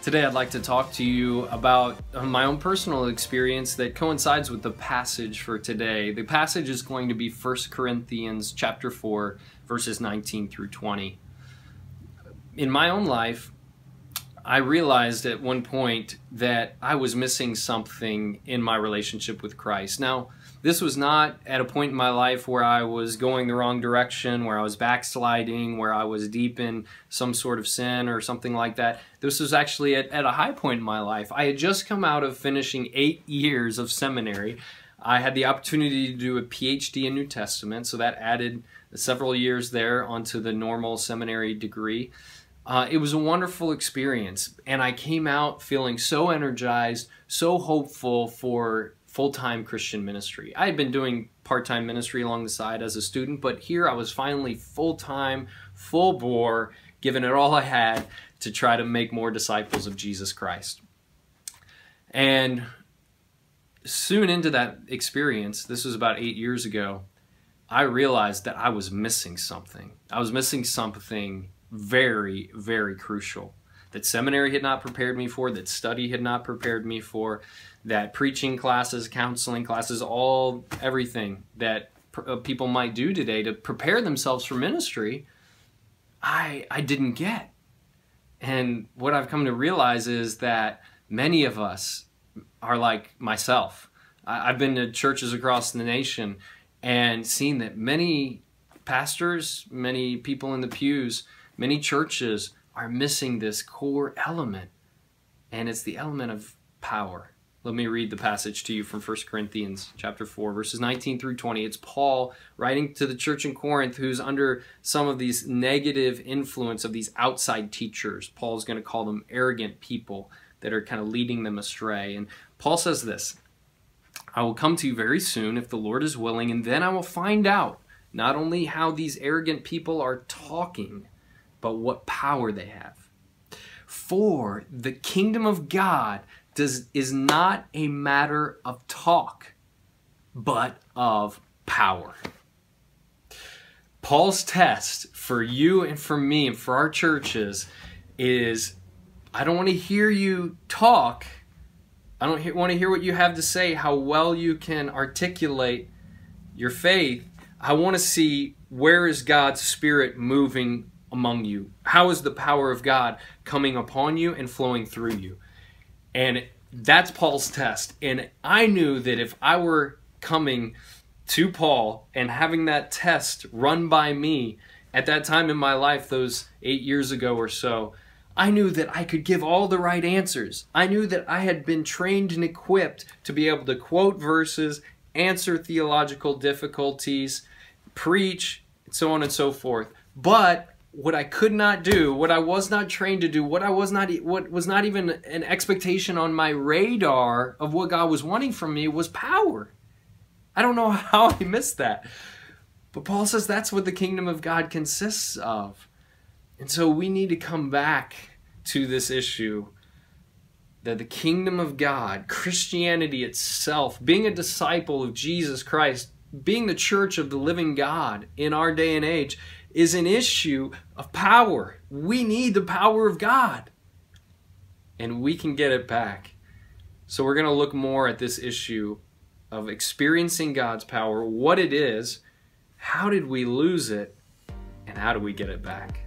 Today I'd like to talk to you about my own personal experience that coincides with the passage for today. The passage is going to be 1 Corinthians chapter 4, verses 19 through 20. In my own life, I realized at one point that I was missing something in my relationship with Christ. Now, this was not at a point in my life where I was going the wrong direction, where I was backsliding, where I was deep in some sort of sin or something like that. This was actually at a high point in my life. I had just come out of finishing 8 years of seminary. I had the opportunity to do a PhD in New Testament, so that added several years there onto the normal seminary degree. It was a wonderful experience, and I came out feeling so energized, so hopeful for full-time Christian ministry. I had been doing part-time ministry along the side as a student, but here I was finally full-time, full bore, giving it all I had to try to make more disciples of Jesus Christ. And soon into that experience, this was about 8 years ago, I realized that I was missing something. I was missing something very, very crucial that seminary had not prepared me for, that study had not prepared me for, that preaching classes, counseling classes, everything that people might do today to prepare themselves for ministry, I didn't get. And what I've come to realize is that many of us are like myself. I've been to churches across the nation and seen that many pastors, many people in the pews, many churches are missing this core element, and it's the element of power. Let me read the passage to you from 1 Corinthians chapter 4, verses 19 through 20. It's Paul writing to the church in Corinth who's under some of these negative influence of these outside teachers. Paul's going to call them arrogant people that are kind of leading them astray. And Paul says this, "I will come to you very soon if the Lord is willing, and then I will find out not only how these arrogant people are talking, but what power they have. For the kingdom of God is not a matter of talk, but of power." Paul's test for you and for me and for our churches is, I don't want to hear you talk. I don't want to hear what you have to say, how well you can articulate your faith. I want to see, where is God's Spirit moving among you? How is the power of God coming upon you and flowing through you? And that's Paul's test. And I knew that if I were coming to Paul and having that test run by me at that time in my life, those 8 years ago or so, I knew that I could give all the right answers. I knew that I had been trained and equipped to be able to quote verses, answer theological difficulties, preach, and so on and so forth. But what I could not do, what I was not trained to do, what was not even an expectation on my radar of what God was wanting from me, was power. I don't know how I missed that. But Paul says that's what the kingdom of God consists of. And so we need to come back to this issue that the kingdom of God, Christianity itself, being a disciple of Jesus Christ, being the church of the living God in our day and age, is an issue of power. We need the power of God, and we can get it back. So we're going to look more at this issue of experiencing God's power, what it is, how did we lose it, and how do we get it back?